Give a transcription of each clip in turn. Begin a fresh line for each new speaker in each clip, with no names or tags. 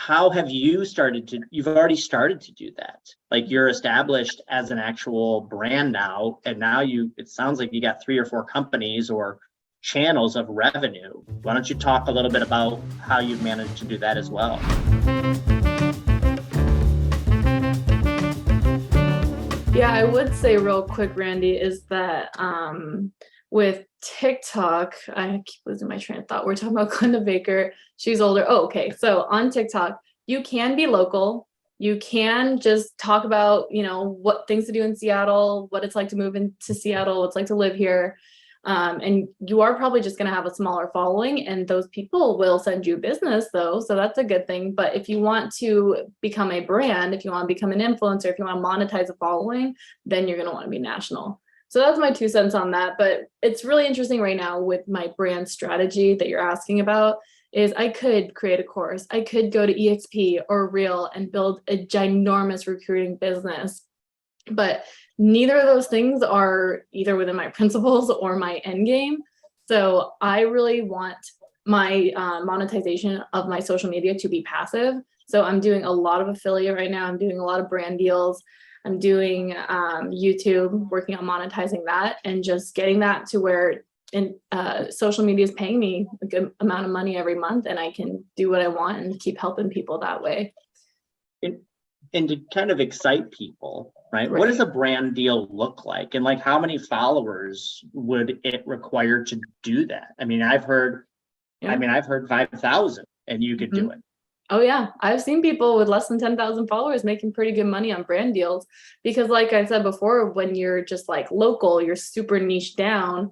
how have you you've already started to do that. Like you're established as an actual brand now, and now it sounds like you got 3 or 4 companies or channels of revenue. Why don't you talk a little bit about how you've managed to do that as well?
Yeah, I would say real quick, Randy, is that with TikTok, I keep losing my train of thought. We're talking about Glenda Baker. She's older. Oh, okay. So on TikTok, you can be local. You can just talk about, what things to do in Seattle, what it's like to move into Seattle, what it's like to live here. And you are probably just going to have a smaller following, and those people will send you business though. So that's a good thing. But if you want to become a brand, if you want to become an influencer, if you want to monetize a following, then you're going to want to be national. So that's my 2 cents on that. But it's really interesting right now with my brand strategy that you're asking about is I could create a course. I could go to EXP or Reel and build a ginormous recruiting business. But neither of those things are either within my principles or my end game. So I really want my monetization of my social media to be passive. So I'm doing a lot of affiliate right now. I'm doing a lot of brand deals. I'm doing YouTube, working on monetizing that and just getting that to where social media is paying me a good amount of money every month, and I can do what I want and keep helping people that way.
And to kind of excite people, right? What does a brand deal look like? And like, how many followers would it require to do that? I mean, I've heard 5,000 and you could do it.
Oh yeah. I've seen people with less than 10,000 followers making pretty good money on brand deals, because like I said before, when you're just like local, you're super niche down.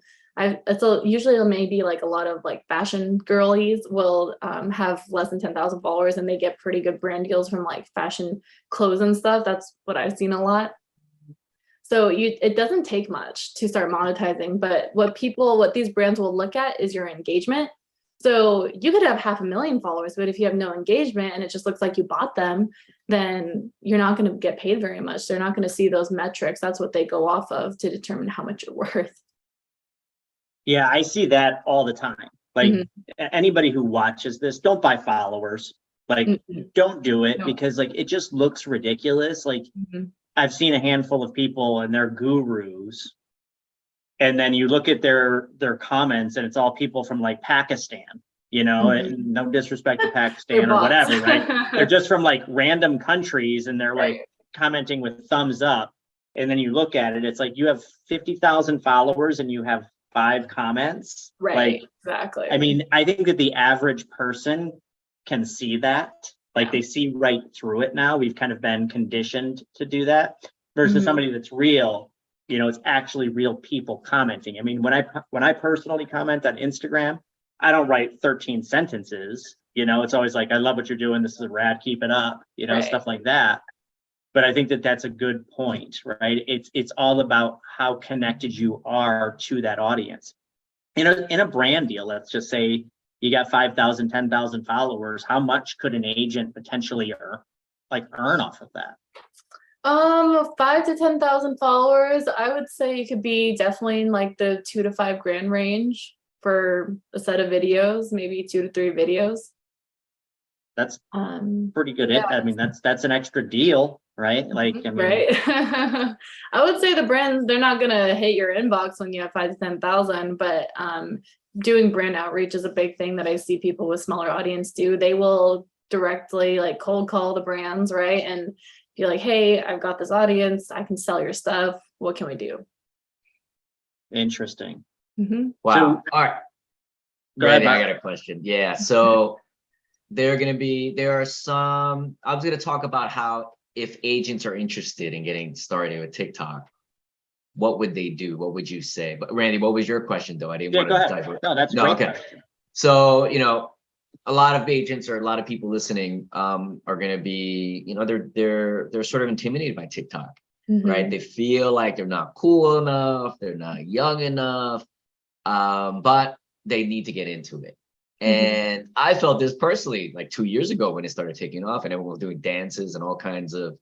Usually maybe like a lot of like fashion girlies will have less than 10,000 followers, and they get pretty good brand deals from like fashion clothes and stuff. That's what I've seen a lot. So it doesn't take much to start monetizing, but what these brands will look at is your engagement. So you could have 500,000 followers, but if you have no engagement and it just looks like you bought them, then you're not going to get paid very much. They're not going to see those metrics. That's what they go off of to determine how much you're worth.
Yeah, I see that all the time. Like anybody who watches this, don't buy followers. Like don't do it because like it just looks ridiculous. Like I've seen a handful of people and they're gurus. And then you look at their comments and it's all people from like Pakistan, and no disrespect to Pakistan or whatever, right? They're just from like random countries and they're like commenting with thumbs up. And then you look at it, it's like you have 50,000 followers and you have 5 comments.
Right.
Like,
exactly.
I mean, I think that the average person can see that. Like they see right through it now. We've kind of been conditioned to do that versus somebody that's real. It's actually real people commenting. I mean, when I personally comment on Instagram, I don't write 13 sentences. It's always like, I love what you're doing. This is rad. Keep it up. Stuff like that. But I think that that's a good point, right? It's all about how connected you are to that audience. In a brand deal, let's just say you got 5,000, 10,000 followers. How much could an agent potentially earn off of that?
5 to 10,000 followers. I would say you could be definitely in like the $2 to $5 grand range for a set of videos, maybe 2 to 3 videos.
That's pretty good. Yeah. I mean, that's an extra deal, right? Like, I mean,
right. I would say the brands, they're not gonna hit your inbox when you have 5 to 10,000, but doing brand outreach is a big thing that I see people with smaller audience do. They will directly like cold call the brands, right? And be like, hey, I've got this audience, I can sell your stuff. What can we do?
Interesting.
Wow. So, all right. Go ahead. I got a question. Yeah. So there are some, I was going to talk about how if agents are interested in getting started with TikTok, what would they do? What would you say? But Randy, what was your question though? I didn't want to dive in.
No, that's great. Okay. Question.
So, a lot of agents or a lot of people listening are going to be, they're sort of intimidated by TikTok, right? They feel like they're not cool enough, they're not young enough, but they need to get into it. And I felt this personally like 2 years ago when it started taking off and everyone was doing dances and all kinds of,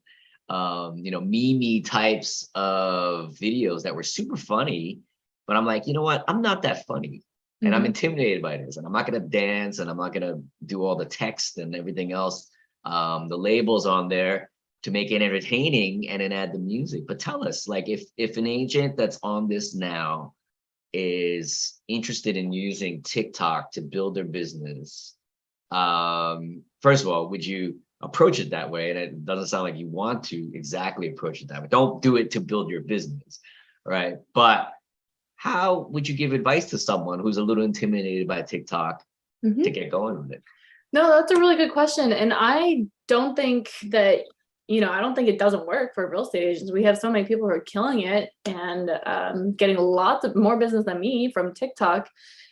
meme types of videos that were super funny. But I'm like, you know what? I'm not that funny. And I'm intimidated by this, and I'm not going to dance, and I'm not going to do all the text and everything else the labels on there to make it entertaining and then add the music. But tell us, like, if an agent that's on this now is interested in using TikTok to build their business, first of all, would you approach it that way? And it doesn't sound like you want to exactly approach it that way. Don't do it to build your business, right? But how would you give advice to someone who's a little intimidated by TikTok to get going with it?
No, that's a really good question. And I don't think that, I don't think it doesn't work for real estate agents. We have so many people who are killing it and getting lots of more business than me from TikTok.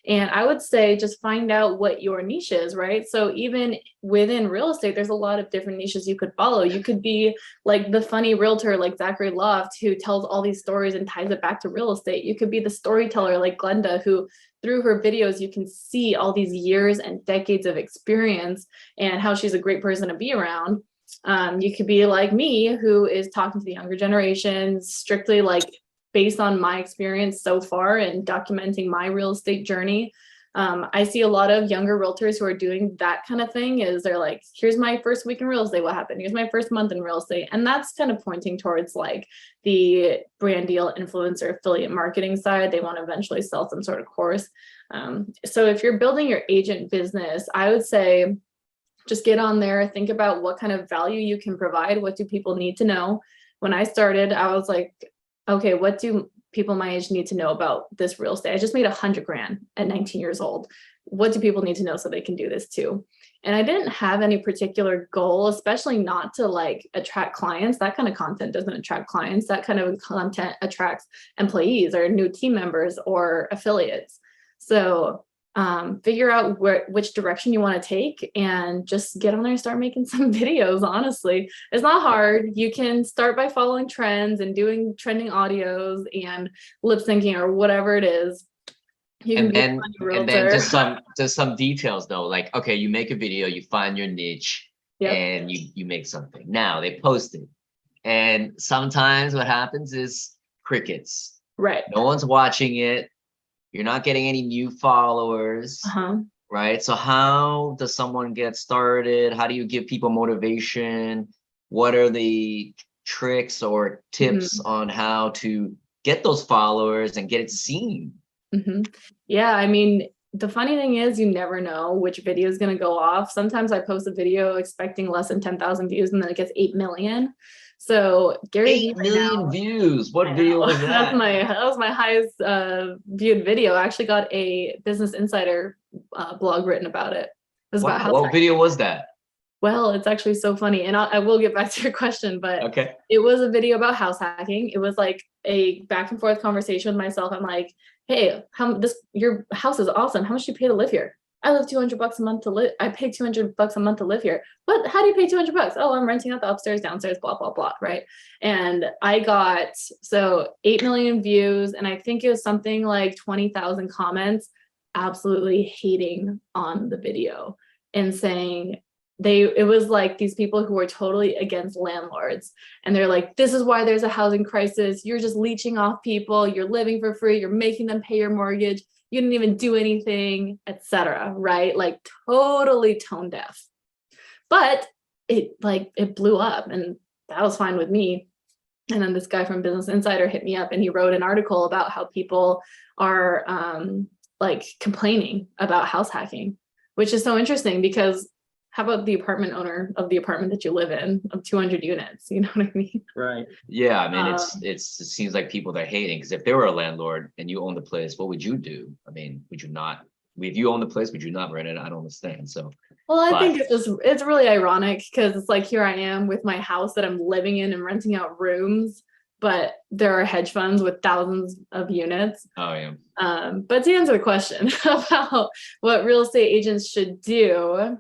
And I would say just find out what your niche is, right? So even within real estate, there's a lot of different niches you could follow. You could be like the funny realtor like Zachary Loft, who tells all these stories and ties it back to real estate. You could be the storyteller like Glenda, who through her videos, you can see all these years and decades of experience and how she's a great person to be around. You could be like me, who is talking to the younger generations, strictly like based on my experience so far and documenting my real estate journey. I see a lot of younger realtors who are doing that kind of thing. Is they're like, here's my first week in real estate, what happened? Here's my first month in real estate. And that's kind of pointing towards like the brand deal influencer affiliate marketing side. They want to eventually sell some sort of course. So if you're building your agent business, I would say just get on there, think about what kind of value you can provide. What do people need to know? When I started, I was like, okay, what do people my age need to know about this real estate? I just made $100,000 at 19 years old. What do people need to know so they can do this too? And I didn't have any particular goal, especially not to like attract clients. That kind of content doesn't attract clients. That kind of content attracts employees or new team members or affiliates. So figure out which direction you want to take and just get on there and start making some videos. Honestly, it's not hard. You can start by following trends and doing trending audios and lip syncing or whatever it is. You can
and then just some details though, like, okay, you make a video, you find your niche, and you make something. Now they post it, and sometimes what happens is crickets.
Right.
No one's watching it. You're not getting any new followers, right? So how does someone get started? How do you give people motivation? What are the tricks or tips on how to get those followers and get it seen?
Yeah, I mean, the funny thing is you never know which video is going to go off. Sometimes I post a video expecting less than 10,000 views and then it gets 8 million. So Gary
8 million views. What video was that?
That was my highest viewed video. I actually got a Business Insider blog written about it. It was about house
what
hacking.
video was that?
Well, it's actually so funny, and I will get back to your question, but
okay,
it was a video about house hacking. It was like a back and forth conversation with myself. I'm like, hey, your house is awesome. How much do you pay to live here? I live $200 a month to live. I pay $200 a month to live here. What? How do you pay $200? Oh, I'm renting out the upstairs, downstairs, blah, blah, blah. Right. And I got 8 million views. And I think it was something like 20,000 comments, absolutely hating on the video and saying it was like these people who were totally against landlords. And they're like, this is why there's a housing crisis. You're just leeching off people. You're living for free. You're making them pay your mortgage. You didn't even do anything, etc. Right? Like totally tone deaf. But it blew up, and that was fine with me. And then this guy from Business Insider hit me up and he wrote an article about how people are like complaining about house hacking, which is so interesting because how about the apartment owner of the apartment that you live in of 200 units? You know what I mean?
Right.
Yeah, I mean, it seems like people that are hating, because if they were a landlord and you own the place, what would you do? I mean, would you not? If you own the place, would you not rent it? I don't understand. So,
well, I think it's really ironic because it's like here I am with my house that I'm living in and renting out rooms, but there are hedge funds with thousands of units.
Oh yeah.
But to answer the question about what real estate agents should do.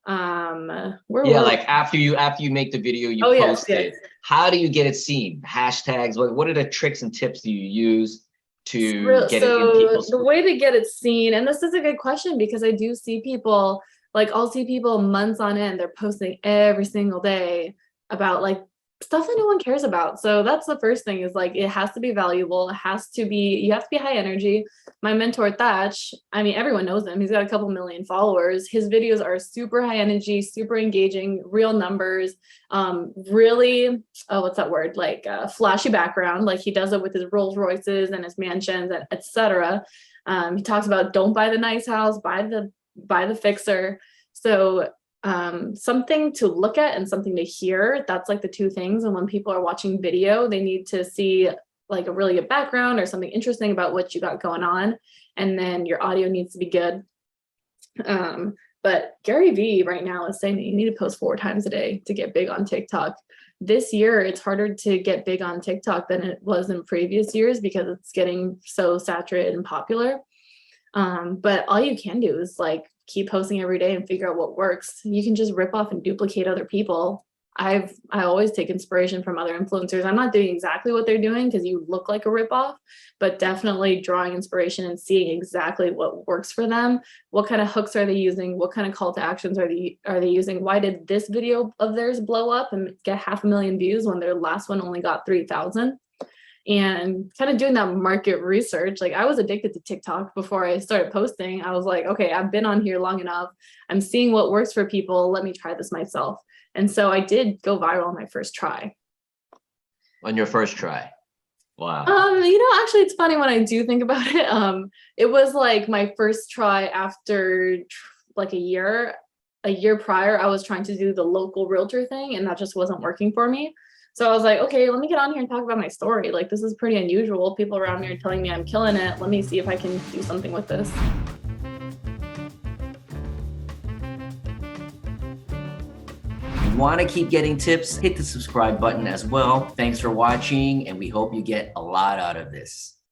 Like after you make the video, you post it. How do you get it seen? Hashtags. What are the tricks and tips do you use to get it in people's?
The way to get it seen, and this is a good question because I do see people, like I'll see people months on end, they're posting every single day about like stuff that no one cares about. So that's the first thing, is like, it has to be valuable. It has to be, you have to be high energy. My mentor Thatch, I mean, everyone knows him. He's got a couple million followers. His videos are super high energy, super engaging, real numbers, really, what's that word? Like flashy background. Like he does it with his Rolls Royces and his mansions, etc. He talks about don't buy the nice house, buy the fixer. So something to look at and something to hear, that's like the two things. And when people are watching video, they need to see like a really good background or something interesting about what you got going on. And then your audio needs to be good. But Gary Vee right now is saying that you need to post 4 times a day to get big on TikTok. This year, it's harder to get big on TikTok than it was in previous years because it's getting so saturated and popular. But all you can do is like keep posting every day and figure out what works. You can just rip off and duplicate other people. I always take inspiration from other influencers. I'm not doing exactly what they're doing because you look like a ripoff, but definitely drawing inspiration and seeing exactly what works for them. What kind of hooks are they using? What kind of call to actions are they using? Why did this video of theirs blow up and get 500,000 views when their last one only got 3,000? And kind of doing that market research. Like I was addicted to TikTok before I started posting. I was like, okay, I've been on here long enough. I'm seeing what works for people. Let me try this myself. And so I did go viral on my first try.
On your first try? Wow.
Actually, it's funny when I do think about it. It was like my first try after like a year prior, I was trying to do the local realtor thing and that just wasn't working for me. So I was like, okay, let me get on here and talk about my story. Like, this is pretty unusual. People around me are telling me I'm killing it. Let me see if I can do something with this.
If you want to keep getting tips, hit the subscribe button as well. Thanks for watching, and we hope you get a lot out of this.